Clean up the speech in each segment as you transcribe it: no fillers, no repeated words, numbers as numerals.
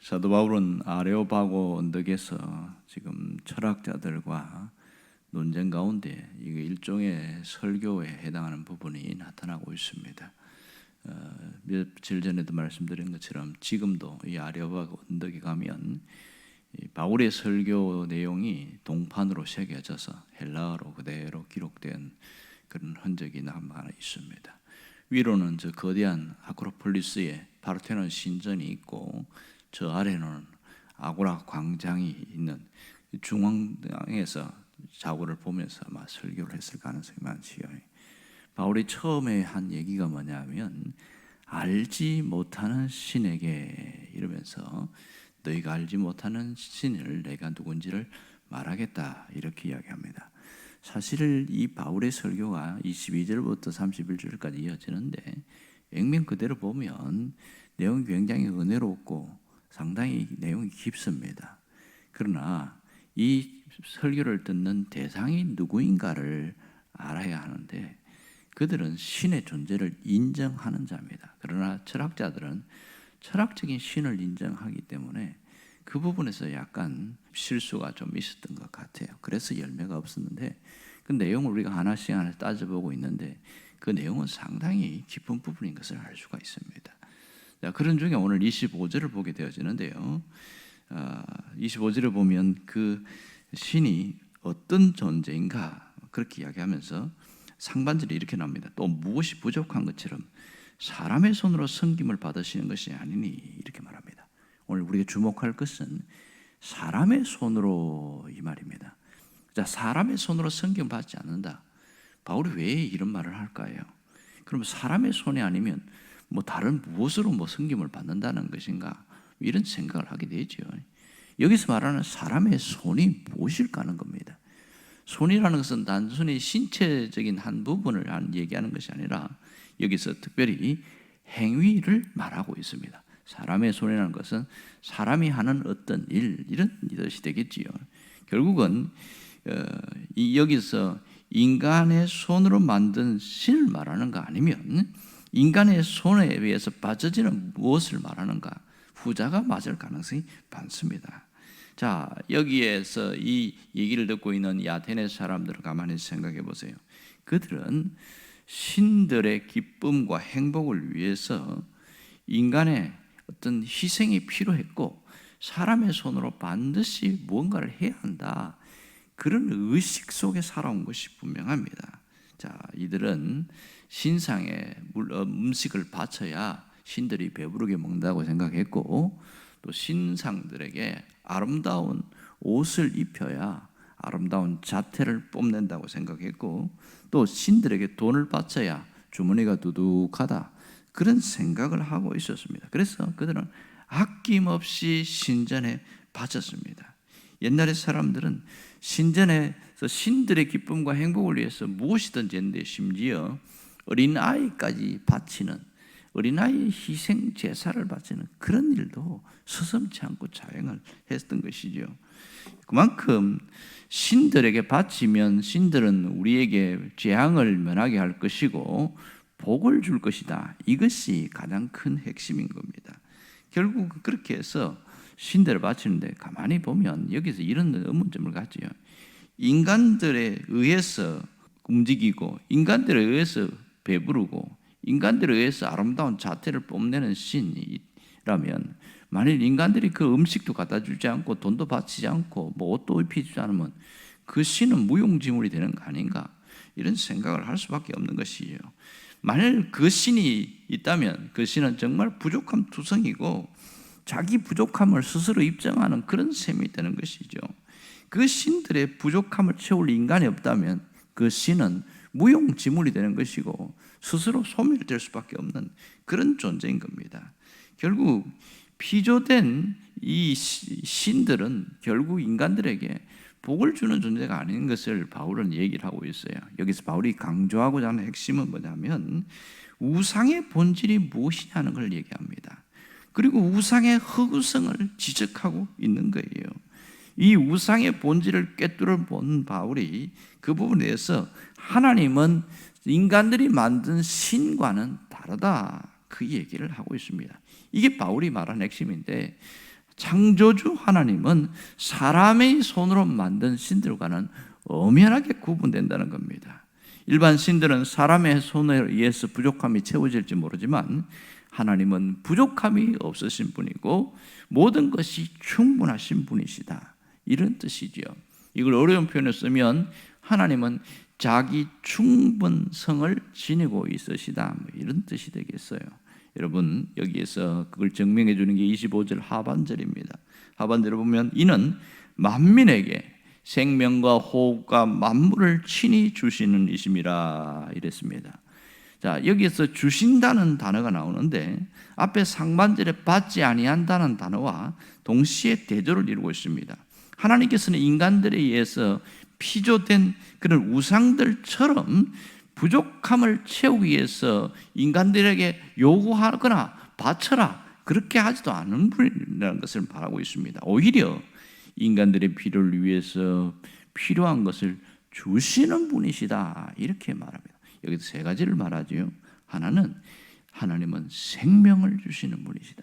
사도 바울은 아레오파고 언덕에서 지금 철학자들과 논쟁 가운데 이게 일종의 설교에 해당하는 부분이 나타나고 있습니다. 며칠 전에도 말씀드린 것처럼 지금도 이 아레오파고 언덕에 가면 바울의 설교 내용이 동판으로 새겨져서 헬라어로 그대로 기록된 그런 흔적이 남아 있습니다. 위로는 저 거대한 아크로폴리스의 파르테논 신전이 있고 저 아래는 아고라 광장이 있는 중앙에서 자고를 보면서 아마 설교를 했을 가능성이 많지요. 바울이 처음에 한 얘기가 뭐냐면 알지 못하는 신에게 이러면서 너희가 알지 못하는 신을 내가 누군지를 말하겠다 이렇게 이야기합니다. 사실 이 바울의 설교가 22절부터 31절까지 이어지는데 액면 그대로 보면 내용이 굉장히 은혜롭고 상당히 내용이 깊습니다. 그러나 이 설교를 듣는 대상이 누구인가를 알아야 하는데 그들은 신의 존재를 인정하는 자입니다. 그러나 철학자들은 철학적인 신을 인정하기 때문에 그 부분에서 약간 실수가 좀 있었던 것 같아요. 그래서 열매가 없었는데 그 내용을 우리가 하나씩 따져보고 있는데 그 내용은 상당히 깊은 부분인 것을 알 수가 있습니다. 자, 그런 중에 오늘 25절을 보게 되어지는데요. 25절을 보면 그 신이 어떤 존재인가 그렇게 이야기하면서 상반절이 이렇게 나옵니다. 또 무엇이 부족한 것처럼 사람의 손으로 섬김을 받으시는 것이 아니니 이렇게 말합니다. 오늘 우리가 주목할 것은 사람의 손으로 이 말입니다. 자, 사람의 손으로 섬김을 받지 않는다. 바울이 왜 이런 말을 할까요? 그럼 사람의 손이 아니면 뭐 다른 무엇으로 뭐 섬김을 받는다는 것인가? 이런 생각을 하게 되죠. 여기서 말하는 사람의 손이 무엇일까 하는 겁니다. 손이라는 것은 단순히 신체적인 한 부분을 얘기하는 것이 아니라 여기서 특별히 행위를 말하고 있습니다. 사람의 손이라는 것은 사람이 하는 어떤 일 이런 뜻이 되겠지요. 결국은 여기서 인간의 손으로 만든 신을 말하는가 아니면 인간의 손에 의해서 빠져지는 무엇을 말하는가 후자가 맞을 가능성이 많습니다. 자, 여기에서 이 얘기를 듣고 있는 이 아테네 사람들을 가만히 생각해 보세요. 그들은 신들의 기쁨과 행복을 위해서 인간의 어떤 희생이 필요했고 사람의 손으로 반드시 무언가를 해야 한다. 그런 의식 속에 살아온 것이 분명합니다. 자, 이들은 신상에 음식을 바쳐야 신들이 배부르게 먹는다고 생각했고 또 신상들에게 아름다운 옷을 입혀야 아름다운 자태를 뽐낸다고 생각했고 또 신들에게 돈을 바쳐야 주머니가 두둑하다 그런 생각을 하고 있었습니다. 그래서 그들은 아낌없이 신전에 바쳤습니다. 옛날의 사람들은 신전에서 신들의 기쁨과 행복을 위해서 무엇이든지 했는데 심지어 어린아이까지 바치는 어린아이의 희생 제사를 바치는 그런 일도 서슴지 않고 자행을 했던 것이죠. 그만큼 신들에게 바치면 신들은 우리에게 재앙을 면하게 할 것이고 복을 줄 것이다. 이것이 가장 큰 핵심인 겁니다. 결국 그렇게 해서 신들을 바치는데 가만히 보면 여기서 이런 의문점을 갖지요. 인간들에 의해서 움직이고 인간들에 의해서 배부르고 인간들에 의해서 아름다운 자태를 뽐내는 신이라면 만일 인간들이 그 음식도 갖다 주지 않고 돈도 바치지 않고 뭐 옷도 입히지 않으면 그 신은 무용지물이 되는 거 아닌가 이런 생각을 할 수밖에 없는 것이에요. 만일 그 신이 있다면 그 신은 정말 부족함 투성이고 자기 부족함을 스스로 입증하는 그런 셈이 되는 것이죠. 그 신들의 부족함을 채울 인간이 없다면 그 신은 무용지물이 되는 것이고 스스로 소멸될 수밖에 없는 그런 존재인 겁니다. 결국 피조된 이 신들은 결국 인간들에게 복을 주는 존재가 아닌 것을 바울은 얘기를 하고 있어요. 여기서 바울이 강조하고자 하는 핵심은 뭐냐면 우상의 본질이 무엇이냐는 걸 얘기합니다. 그리고 우상의 허구성을 지적하고 있는 거예요. 이 우상의 본질을 꿰뚫어 본 바울이 그 부분에 대해서 하나님은 인간들이 만든 신과는 다르다 그 얘기를 하고 있습니다. 이게 바울이 말한 핵심인데 창조주 하나님은 사람의 손으로 만든 신들과는 엄연하게 구분된다는 겁니다. 일반 신들은 사람의 손에 의해서 부족함이 채워질지 모르지만 하나님은 부족함이 없으신 분이고 모든 것이 충분하신 분이시다, 이런 뜻이지요. 이걸 어려운 표현을 쓰면 하나님은 자기 충분성을 지니고 있으시다, 이런 뜻이 되겠어요. 여러분, 여기에서 그걸 증명해 주는 게 25절 하반절입니다. 하반절을 보면 이는 만민에게 생명과 호흡과 만물을 친히 주시는 이심이라 이랬습니다. 자, 여기에서 주신다는 단어가 나오는데 앞에 상반절에 받지 아니한다는 단어와 동시에 대조를 이루고 있습니다. 하나님께서는 인간들에 의해서 피조된 그런 우상들처럼 부족함을 채우기 위해서 인간들에게 요구하거나 바쳐라, 그렇게 하지도 않은 분이라는 것을 말하고 있습니다. 오히려 인간들의 필요를 위해서 필요한 것을 주시는 분이시다, 이렇게 말합니다. 여기서 세 가지를 말하죠. 하나는 하나님은 생명을 주시는 분이시다.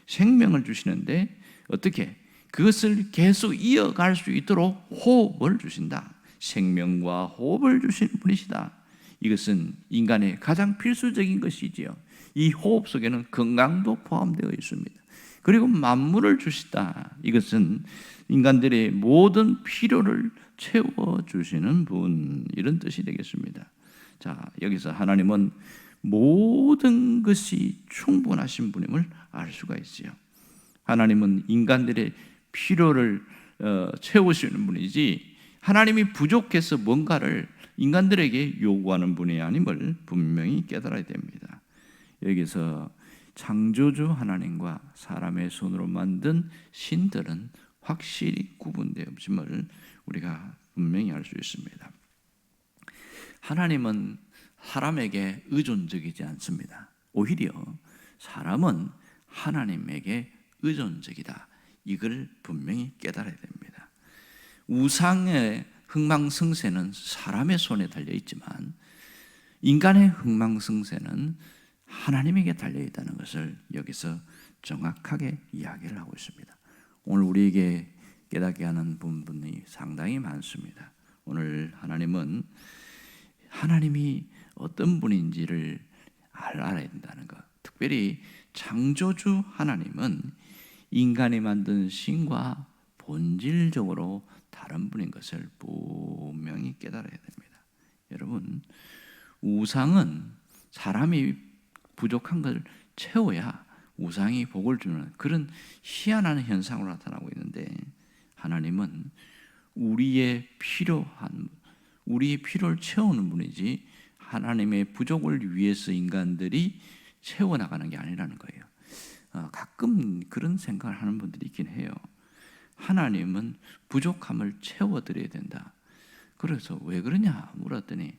생명을 주시는데 어떻게? 그것을 계속 이어갈 수 있도록 호흡을 주신다. 생명과 호흡을 주시는 분이시다. 이것은 인간의 가장 필수적인 것이지요. 이 호흡 속에는 건강도 포함되어 있습니다. 그리고 만물을 주시다. 이것은 인간들의 모든 필요를 채워주시는 분, 이런 뜻이 되겠습니다. 자, 여기서 하나님은 모든 것이 충분하신 분임을 알 수가 있어요. 하나님은 인간들의 필요를 채우시는 분이지 하나님이 부족해서 뭔가를 인간들에게 요구하는 분이 아님을 분명히 깨달아야 됩니다. 여기서 창조주 하나님과 사람의 손으로 만든 신들은 확실히 구분되어 없음을 우리가 분명히 알 수 있습니다. 하나님은 사람에게 의존적이지 않습니다. 오히려 사람은 하나님에게 의존적이다, 이걸 분명히 깨달아야 됩니다. 우상의 흥망성쇠는 사람의 손에 달려 있지만 인간의 흥망성쇠는 하나님에게 달려 있다는 것을 여기서 정확하게 이야기를 하고 있습니다. 오늘 우리에게 깨닫게 하는 부분이 상당히 많습니다. 오늘 하나님은 하나님이 어떤 분인지를 알아야 된다는 것, 특별히 창조주 하나님은 인간이 만든 신과 본질적으로 다른 분인 것을 분명히 깨달아야 됩니다. 여러분, 우상은 사람이 부족한 것을 채워야 우상이 복을 주는 그런 희한한 현상으로 나타나고 있는데, 하나님은 우리의 필요를 채우는 분이지 하나님의 부족을 위해서 인간들이 채워나가는 게 아니라는 거예요. 가끔 그런 생각을 하는 분들이 있긴 해요. 하나님은 부족함을 채워드려야 된다. 그래서 왜 그러냐 물었더니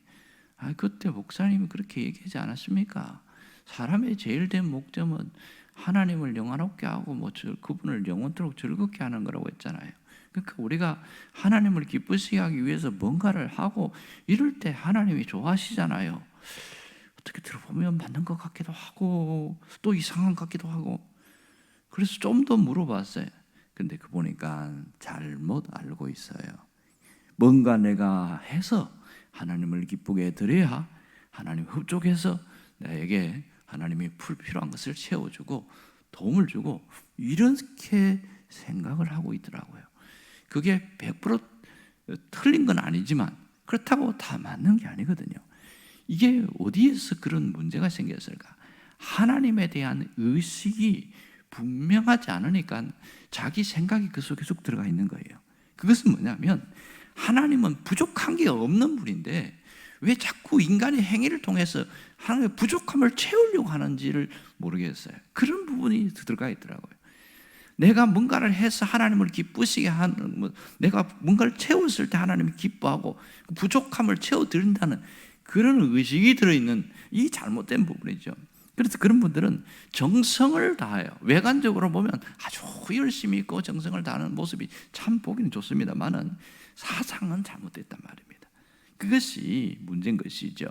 그때 목사님이 그렇게 얘기하지 않았습니까? 사람의 제일 된 목적은 하나님을 영화롭게 하고 그분을 영원토록 즐겁게 하는 거라고 했잖아요. 그러니까 우리가 하나님을 기쁘시게 하기 위해서 뭔가를 하고 이럴 때 하나님이 좋아하시잖아요. 어떻게 들어보면 맞는 것 같기도 하고 또 이상한 것 같기도 하고, 그래서 좀 더 물어봤어요. 근데 그 보니까 잘못 알고 있어요. 뭔가 내가 해서 하나님을 기쁘게 드려야 하나님 흡족해서 나에게 하나님이 필요한 것을 채워주고 도움을 주고, 이렇게 생각을 하고 있더라고요. 그게 100% 틀린 건 아니지만 그렇다고 다 맞는 게 아니거든요. 이게 어디에서 그런 문제가 생겼을까? 하나님에 대한 의식이 분명하지 않으니까 자기 생각이 그 속에 쑥 들어가 있는 거예요. 그것은 뭐냐면 하나님은 부족한 게 없는 분인데 왜 자꾸 인간의 행위를 통해서 하나님의 부족함을 채우려고 하는지를 모르겠어요. 그런 부분이 들어가 있더라고요. 내가 뭔가를 해서 하나님을 기쁘시게 하는, 내가 뭔가를 채웠을 때 하나님이 기뻐하고 부족함을 채워드린다는 그런 의식이 들어있는 이 잘못된 부분이죠. 그래서 그런 분들은 정성을 다해요. 외관적으로 보면 아주 열심히 있고 정성을 다하는 모습이 참 보기는 좋습니다만은 사상은 잘못됐단 말입니다. 그것이 문제인 것이죠.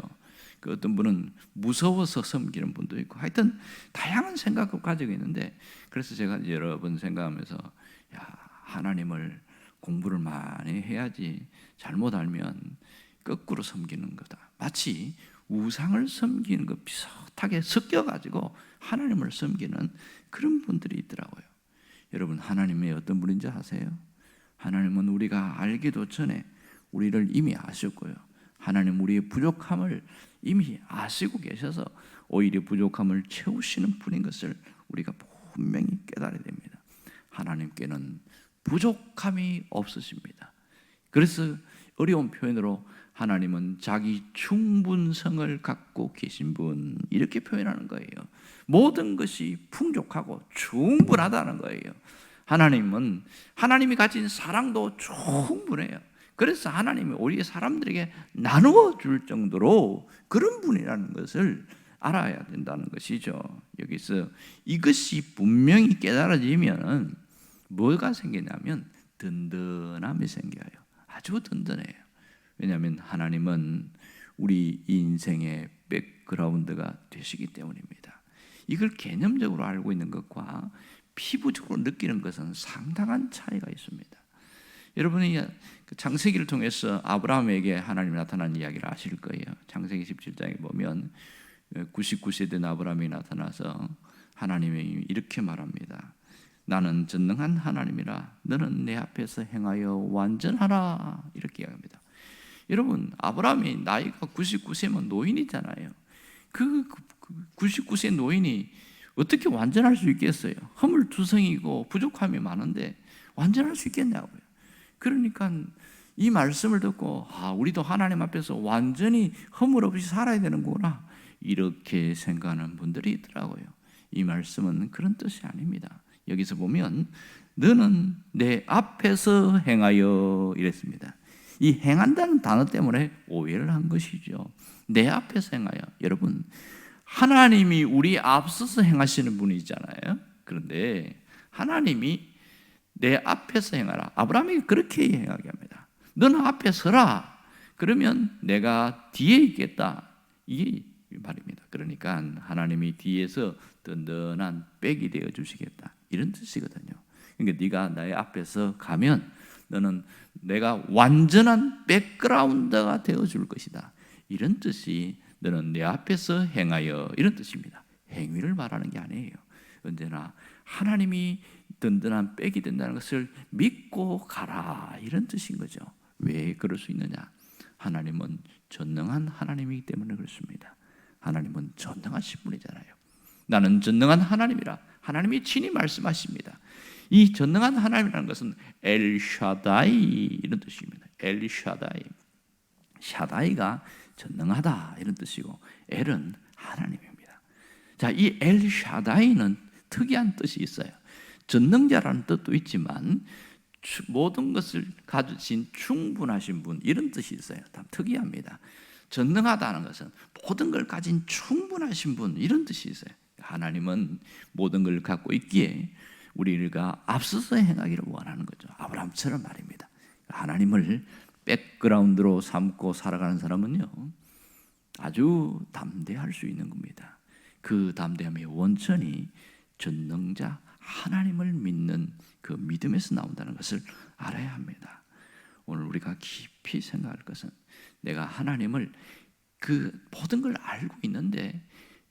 그 어떤 분은 무서워서 섬기는 분도 있고, 하여튼 다양한 생각을 가지고 있는데, 그래서 제가 여러 번 생각하면서 하나님을 공부를 많이 해야지, 잘못 알면 거꾸로 섬기는 거다. 마치 우상을 섬기는 것 비슷하게 섞여가지고 하나님을 섬기는 그런 분들이 있더라고요. 여러분, 하나님이 어떤 분인지 아세요? 하나님은 우리가 알기도 전에 우리를 이미 아셨고요, 하나님 우리의 부족함을 이미 아시고 계셔서 오히려 부족함을 채우시는 분인 것을 우리가 분명히 깨달아야 됩니다. 하나님께는 부족함이 없으십니다. 그래서 어려운 표현으로 하나님은 자기 충분성을 갖고 계신 분, 이렇게 표현하는 거예요. 모든 것이 풍족하고 충분하다는 거예요. 하나님은 하나님이 가진 사랑도 충분해요. 그래서 하나님이 우리 사람들에게 나누어 줄 정도로 그런 분이라는 것을 알아야 된다는 것이죠. 여기서 이것이 분명히 깨달아지면 뭐가 생기냐면 든든함이 생겨요. 아주 든든해요. 왜냐하면 하나님은 우리 인생의 백그라운드가 되시기 때문입니다. 이걸 개념적으로 알고 있는 것과 피부적으로 느끼는 것은 상당한 차이가 있습니다. 여러분이 창세기를 통해서 아브라함에게 하나님이 나타난 이야기를 아실 거예요. 창세기 17장에 보면 99세 된 아브라함이 나타나서 하나님이 이렇게 말합니다. 나는 전능한 하나님이라 너는 내 앞에서 행하여 완전하라, 이렇게 이야기합니다. 여러분, 아브라함이 나이가 99세면 노인이잖아요. 그 99세 노인이 어떻게 완전할 수 있겠어요? 허물투성이고 부족함이 많은데 완전할 수 있겠냐고요. 그러니까 이 말씀을 듣고 우리도 하나님 앞에서 완전히 허물 없이 살아야 되는구나, 이렇게 생각하는 분들이 있더라고요. 이 말씀은 그런 뜻이 아닙니다. 여기서 보면 너는 내 앞에서 행하여 이랬습니다. 이 행한다는 단어 때문에 오해를 한 것이죠. 내 앞에서 행하여. 여러분, 하나님이 우리 앞서서 행하시는 분이잖아요. 그런데 하나님이 내 앞에서 행하라. 아브라함이 그렇게 행하게 합니다. 너는 앞에 서라. 그러면 내가 뒤에 있겠다. 이게 말입니다. 그러니까 하나님이 뒤에서 든든한 백이 되어 주시겠다, 이런 뜻이거든요. 그러니까 네가 나의 앞에서 가면 너는 내가 완전한 백그라운드가 되어 줄 것이다, 이런 뜻이 너는 내 앞에서 행하여, 이런 뜻입니다. 행위를 말하는 게 아니에요. 언제나 하나님이 든든한 백이 된다는 것을 믿고 가라, 이런 뜻인 거죠. 왜 그럴 수 있느냐? 하나님은 전능한 하나님이기 때문에 그렇습니다. 하나님은 전능하신 분이잖아요. 나는 전능한 하나님이라 하나님이 친히 말씀하십니다. 이 전능한 하나님이라는 것은 엘샤다이, 이런 뜻입니다. 엘샤다이, 샤다이가 전능하다, 이런 뜻이고 엘은 하나님입니다. 자, 이 엘샤다이는 특이한 뜻이 있어요. 전능자라는 뜻도 있지만 모든 것을 가지신 충분하신 분, 이런 뜻이 있어요. 참 특이합니다. 전능하다는 것은 모든 걸 가진 충분하신 분, 이런 뜻이 있어요. 하나님은 모든 걸 갖고 있기에 우리가 앞서서 행하기를 원하는 거죠. 아브라함처럼 말입니다. 하나님을 백그라운드로 삼고 살아가는 사람은요, 아주 담대할 수 있는 겁니다. 그 담대함의 원천이 전능자 하나님을 믿는 그 믿음에서 나온다는 것을 알아야 합니다. 오늘 우리가 깊이 생각할 것은, 내가 하나님을 그 모든 걸 알고 있는데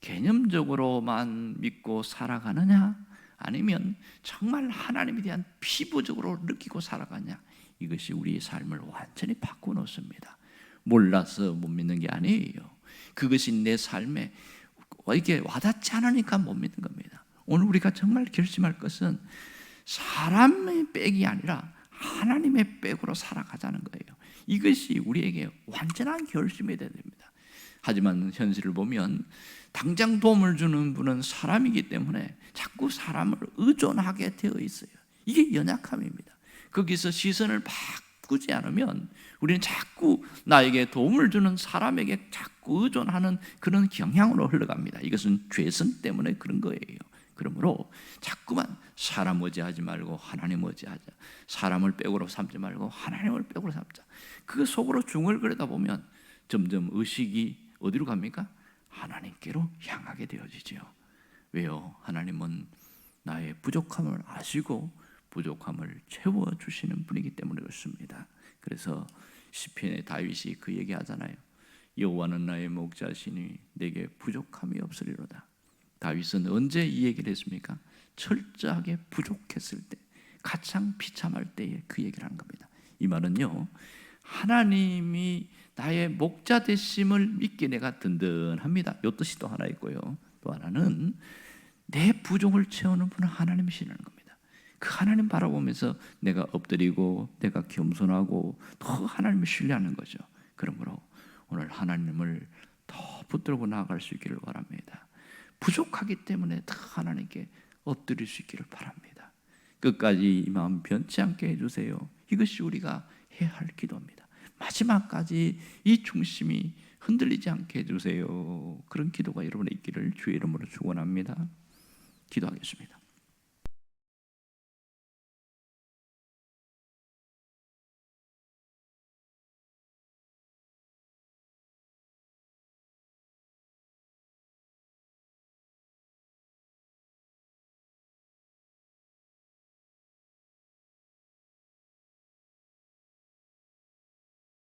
개념적으로만 믿고 살아가느냐, 아니면 정말 하나님에 대한 피부적으로 느끼고 살아가냐, 이것이 우리의 삶을 완전히 바꿔놓습니다. 몰라서 못 믿는 게 아니에요. 그것이 내 삶에 이게 와닿지 않으니까 못 믿는 겁니다. 오늘 우리가 정말 결심할 것은 사람의 백이 아니라 하나님의 백으로 살아가자는 거예요. 이것이 우리에게 완전한 결심이 되어야 됩니다. 하지만 현실을 보면 당장 도움을 주는 분은 사람이기 때문에 자꾸 사람을 의존하게 되어 있어요. 이게 연약함입니다. 거기서 시선을 바꾸지 않으면 우리는 자꾸 나에게 도움을 주는 사람에게 자꾸 의존하는 그런 경향으로 흘러갑니다. 이것은 죄성 때문에 그런 거예요. 그러므로 자꾸만 사람 의지하지 말고 하나님 의지하자. 사람을 백으로 삼지 말고 하나님을 백으로 삼자. 그 속으로 중얼거리다 보면 점점 의식이 어디로 갑니까? 하나님께로 향하게 되어지죠. 왜요? 하나님은 나의 부족함을 아시고 부족함을 채워주시는 분이기 때문에 그렇습니다. 그래서 시편의 다윗이 그 얘기하잖아요. 여호와는 나의 목자시니 내게 부족함이 없으리로다. 다윗은 언제 이 얘기를 했습니까? 철저하게 부족했을 때, 가장 비참할 때에 그 얘기를 하는 겁니다. 이 말은요, 하나님이 나의 목자 되심을 믿기에 내가 든든합니다. 이 뜻이 또 하나 있고요. 또 하나는 내 부족을 채우는 분은 하나님이시라는 겁니다. 그 하나님 바라보면서 내가 엎드리고 내가 겸손하고 더 하나님을 신뢰하는 거죠. 그러므로 오늘 하나님을 더 붙들고 나아갈 수 있기를 바랍니다. 부족하기 때문에 더 하나님께 엎드릴 수 있기를 바랍니다. 끝까지 이 마음 변치 않게 해주세요. 이것이 우리가 해야 할 기도입니다. 마지막까지 이 중심이 흔들리지 않게 해주세요. 그런 기도가 여러분의 있기를 주의 이름으로 축원합니다. 기도하겠습니다.